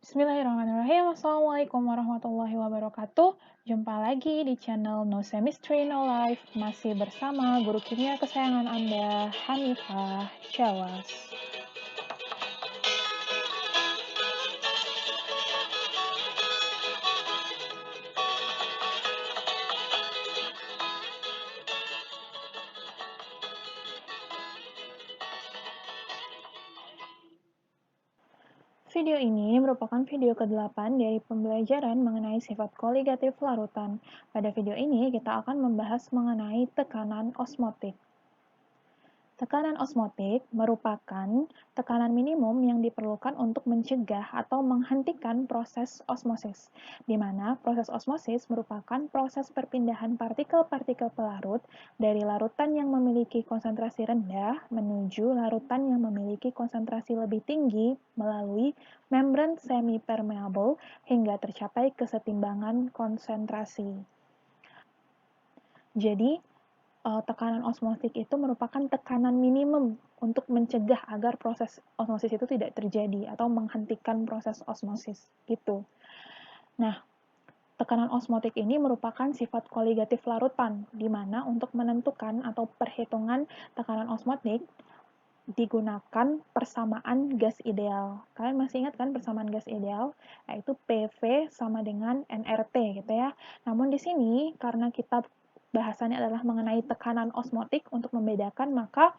Bismillahirrahmanirrahim. Assalamualaikum warahmatullahi wabarakatuh. Jumpa lagi di channel No Chemistry No Life. Masih bersama guru kimia kesayangan Anda, Hanifah Cawas. Video ini merupakan video ke-8 dari pembelajaran mengenai sifat koligatif larutan. Pada video ini, kita akan membahas mengenai tekanan osmotik. Tekanan osmotik merupakan tekanan minimum yang diperlukan untuk mencegah atau menghentikan proses osmosis, di mana proses osmosis merupakan proses perpindahan partikel-partikel pelarut dari larutan yang memiliki konsentrasi rendah menuju larutan yang memiliki konsentrasi lebih tinggi melalui membran semi-permeable hingga tercapai kesetimbangan konsentrasi. Jadi, tekanan osmotik itu merupakan tekanan minimum untuk mencegah agar proses osmosis itu tidak terjadi atau menghentikan proses osmosis gitu. Nah, tekanan osmotik ini merupakan sifat koligatif larutan, di mana untuk menentukan atau perhitungan tekanan osmotik digunakan persamaan gas ideal. Kalian masih ingat kan persamaan gas ideal? Yaitu PV sama dengan nRT gitu ya. Namun di sini karena kita bahasannya adalah mengenai tekanan osmotik untuk membedakan, maka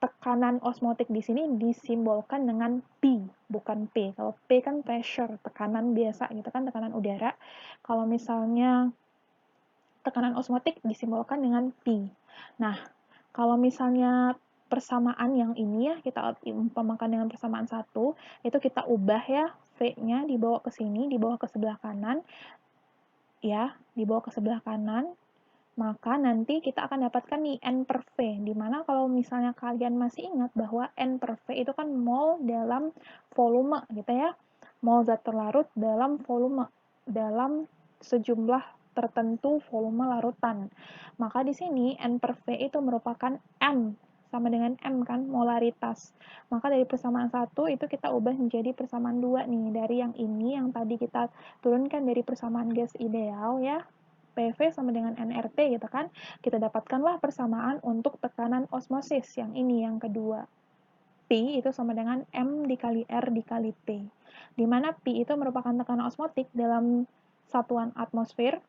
tekanan osmotik di sini disimbolkan dengan P, bukan P. Kalau P kan pressure, tekanan biasa gitu kan, tekanan udara. Kalau misalnya tekanan osmotik disimbolkan dengan P. Nah, kalau misalnya persamaan yang ini ya, kita umpamakan dengan persamaan 1, itu kita ubah ya, V-nya dibawa ke sini, dibawa ke sebelah kanan, ya, dibawa ke sebelah kanan, maka nanti kita akan dapatkan nih N per V, dimana kalau misalnya kalian masih ingat bahwa N per V itu kan mol dalam volume gitu ya, mol zat terlarut dalam volume, dalam sejumlah tertentu volume larutan. Maka di sini N per V itu merupakan M, sama dengan M kan, molaritas. Maka dari persamaan 1 itu kita ubah menjadi persamaan 2 nih, dari yang ini yang tadi kita turunkan dari persamaan gas ideal ya, PV sama dengan nRT gitu kan, kita dapatkanlah persamaan untuk tekanan osmosis yang ini, yang kedua. P itu sama dengan M dikali R dikali T, di mana P itu merupakan tekanan osmotik dalam satuan atmosfer,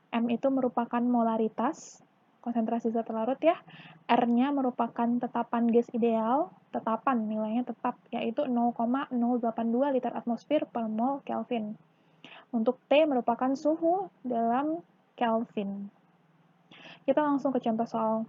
M itu merupakan molaritas, konsentrasi zat larut ya, R-nya merupakan tetapan gas ideal, tetapan nilainya tetap, yaitu 0,082 liter atmosfer per mol Kelvin. Untuk T merupakan suhu dalam Kelvin. Kita langsung ke contoh soal.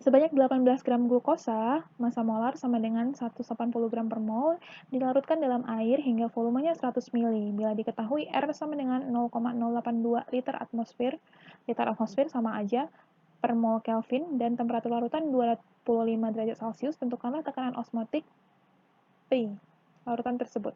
Sebanyak 18 gram glukosa, massa molar sama dengan 180 gram per mol, dilarutkan dalam air hingga volumenya 100 ml. Bila diketahui R sama dengan 0,082 liter atmosfer sama aja per mol Kelvin, dan temperatur larutan 25 derajat Celcius, tentukanlah tekanan osmotik P larutan tersebut.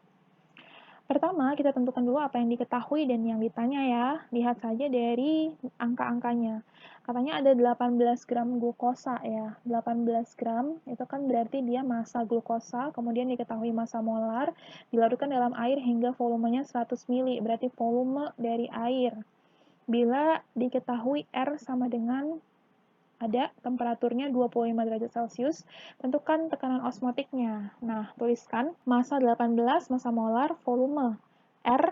Pertama, kita tentukan dulu apa yang diketahui dan yang ditanya ya. Lihat saja dari angka-angkanya. Katanya ada 18 gram glukosa ya. 18 gram itu kan berarti dia massa glukosa, kemudian diketahui massa molar, dilarutkan dalam air hingga volumenya 100 ml, berarti volume dari air. Bila diketahui R sama dengan ada temperaturnya 25 derajat Celcius, tentukan tekanan osmotiknya. Nah, tuliskan massa 18, massa molar, volume, R,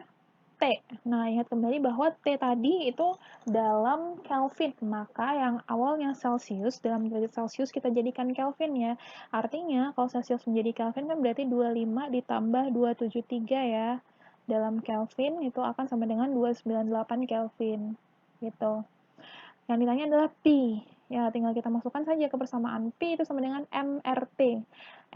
T. Nah, ingat kembali bahwa T tadi itu dalam Kelvin, maka yang awalnya Celcius, dalam derajat Celcius kita jadikan Kelvin ya. Artinya, kalau Celcius menjadi Kelvin kan berarti 25 ditambah 273 ya. Dalam Kelvin itu akan sama dengan 298 Kelvin. Gitu. Yang ditanya adalah P. Ya, tinggal kita masukkan saja ke persamaan. P itu sama dengan MRT.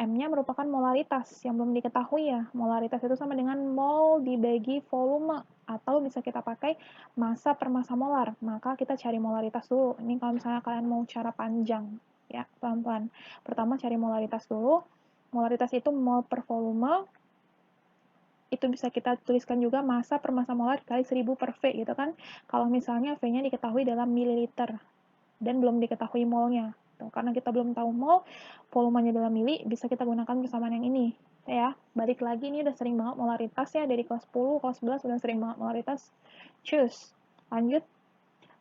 M-nya merupakan molaritas yang belum diketahui ya. Molaritas itu sama dengan mol dibagi volume, atau bisa kita pakai massa per massa molar. Maka kita cari molaritas dulu. Ini kalau misalnya kalian mau cara panjang, ya, pelan-pelan. Pertama cari molaritas dulu. Molaritas itu mol per volume. Itu bisa kita tuliskan juga massa per massa molar kali 1000 per V gitu kan. Kalau misalnya V-nya diketahui dalam mililiter dan belum diketahui molnya. Tuh, karena kita belum tahu mol, volumenya dalam mili, bisa kita gunakan persamaan yang ini. Ya, balik lagi ini udah sering banget molaritas ya, dari kelas 10, kelas 11 udah sering banget molaritas. Cus. Lanjut.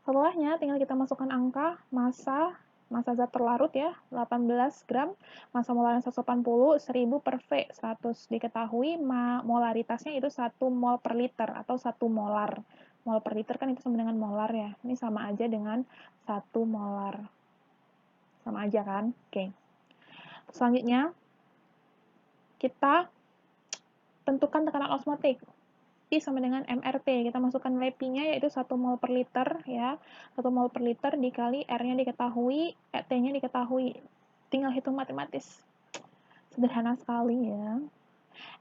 Setelahnya tinggal kita masukkan angka, massa zat terlarut ya, 18 gram, massa molarnya 180, 1000 per V, 100. Diketahui molaritasnya itu 1 mol per liter atau 1 molar. Mol per liter kan itu sama dengan molar ya. Ini sama aja dengan 1 molar. Sama aja kan? Oke. Selanjutnya, kita tentukan tekanan osmotik. P sama dengan MRT. Kita masukkan nilai P-nya yaitu 1 mol per liter ya. 1 mol per liter dikali R-nya diketahui, T-nya diketahui. Tinggal hitung matematis. Sederhana sekali ya.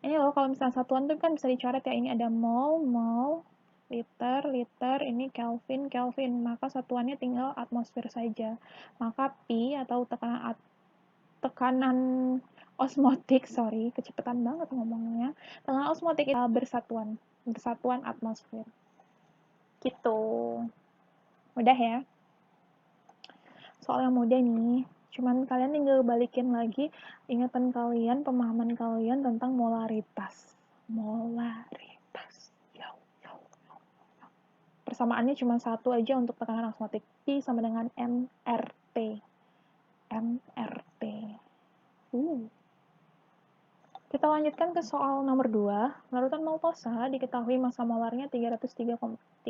Ini loh kalau misalnya satuan tuh kan bisa dicoret ya. Ini ada mol, mol, liter, liter, ini Kelvin, Kelvin. Maka satuannya tinggal atmosfer saja. Maka P atau tekanan osmotik, sorry, kecepatan banget ngomongnya. Tekanan osmotik itu bersatuan atmosfer. Gitu. Mudah ya. Soal yang mudah nih. Cuman kalian tinggal balikin lagi ingatan kalian, pemahaman kalian tentang molaritas. Molaritas. Persamaannya cuma satu aja untuk tekanan osmotik. P sama dengan MRT. MRT. Kita lanjutkan ke soal nomor 2. Larutan maltosa diketahui massa molarnya 303,38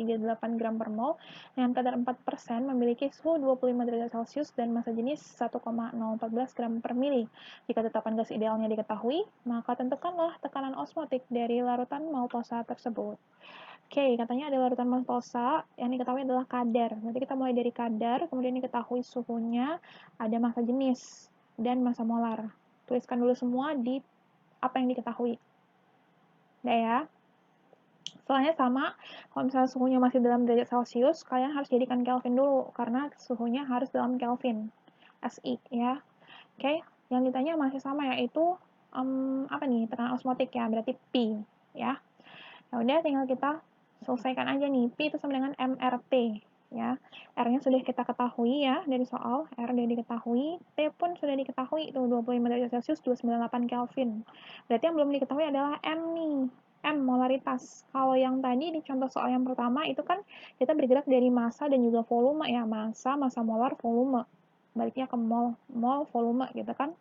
gram per mol dengan kadar 4% memiliki suhu 25 derajat Celcius dan massa jenis 1,014 gram per mili. Jika tetapan gas idealnya diketahui, maka tentukanlah tekanan osmotik dari larutan maltosa tersebut. Oke, katanya ada larutan maltosa yang diketahui adalah kadar. Nanti kita mulai dari kadar, kemudian diketahui suhunya, ada massa jenis, dan massa molar. Tuliskan dulu semua di apa yang diketahui. Udah ya. Soalnya sama, kalau misalnya suhunya masih dalam derajat Celcius, kalian harus jadikan Kelvin dulu, karena suhunya harus dalam Kelvin. SI, ya. Oke, yang ditanya masih sama, yaitu, apa nih, tekanan osmotik ya, berarti P, ya. Ya udah, tinggal kita selesaikan aja nih. P itu sama dengan MRT, ya. R-nya sudah kita ketahui ya dari soal, R sudah diketahui, T pun sudah diketahui, itu 25 derajat Celcius, 298 Kelvin. Berarti yang belum diketahui adalah M nih, M, molaritas. Kalau yang tadi di contoh soal yang pertama itu kan kita bergerak dari massa dan juga volume ya, massa molar, volume. Baliknya ke mol, volume gitu kan.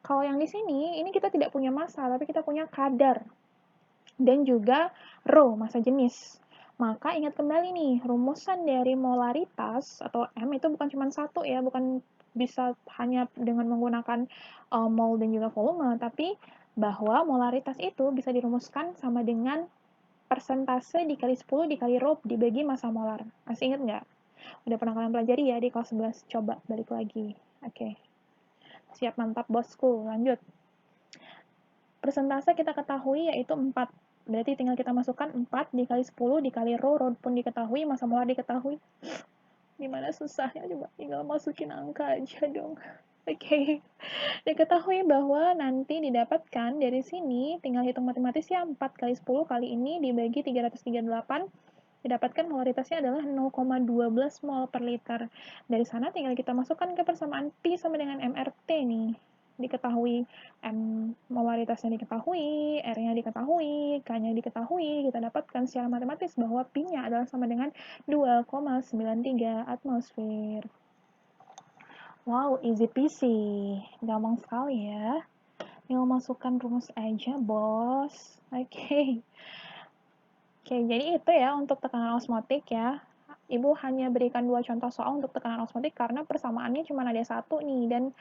Kalau yang di sini, ini kita tidak punya massa, tapi kita punya kadar dan juga rho, massa jenis. Maka ingat kembali nih, rumusan dari molaritas atau M itu bukan cuma satu ya, bukan bisa hanya dengan menggunakan mol dan juga volume, tapi bahwa molaritas itu bisa dirumuskan sama dengan persentase dikali 10 dikali rho dibagi massa molar. Masih ingat nggak? Udah pernah kalian pelajari ya di kelas 11, coba balik lagi. Oke. Siap, mantap bosku, lanjut. Persentase kita ketahui yaitu 4. Berarti tinggal kita masukkan 4 dikali 10 dikali rho, rho pun diketahui, massa molar diketahui. Gimana susahnya, coba tinggal masukin angka aja dong. Oke. Diketahui bahwa nanti didapatkan dari sini, tinggal hitung matematis ya, 4 kali 10 kali ini dibagi 338, didapatkan molaritasnya adalah 0,12 mol per liter. Dari sana tinggal kita masukkan ke persamaan P sama dengan MRT nih. Diketahui molaritasnya diketahui, R-nya diketahui, K-nya diketahui, kita dapatkan secara matematis bahwa P-nya adalah sama dengan 2,93 atmosfer. Wow, easy peasy. Gampang sekali ya. Tinggal masukkan rumus aja, bos. Oke. Oke, jadi itu ya untuk tekanan osmotik ya. Ibu hanya berikan 2 contoh soal untuk tekanan osmotik karena persamaannya cuma ada satu nih, dan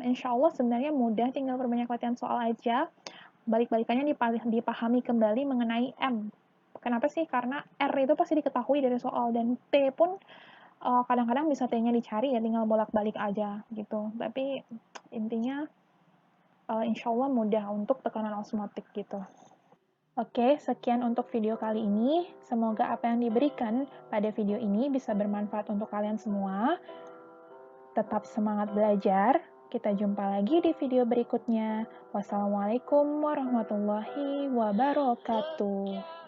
insya Allah sebenarnya mudah, tinggal perbanyak latihan soal aja. Balik-balikannya dipahami kembali mengenai M. Kenapa sih? Karena R itu pasti diketahui dari soal, dan T pun kadang-kadang bisa T-nya dicari ya, tinggal bolak-balik aja gitu. Tapi intinya insya Allah mudah untuk tekanan osmotik gitu. Oke, sekian untuk video kali ini. Semoga apa yang diberikan pada video ini bisa bermanfaat untuk kalian semua. Tetap semangat belajar. Kita jumpa lagi di video berikutnya. Wassalamualaikum warahmatullahi wabarakatuh.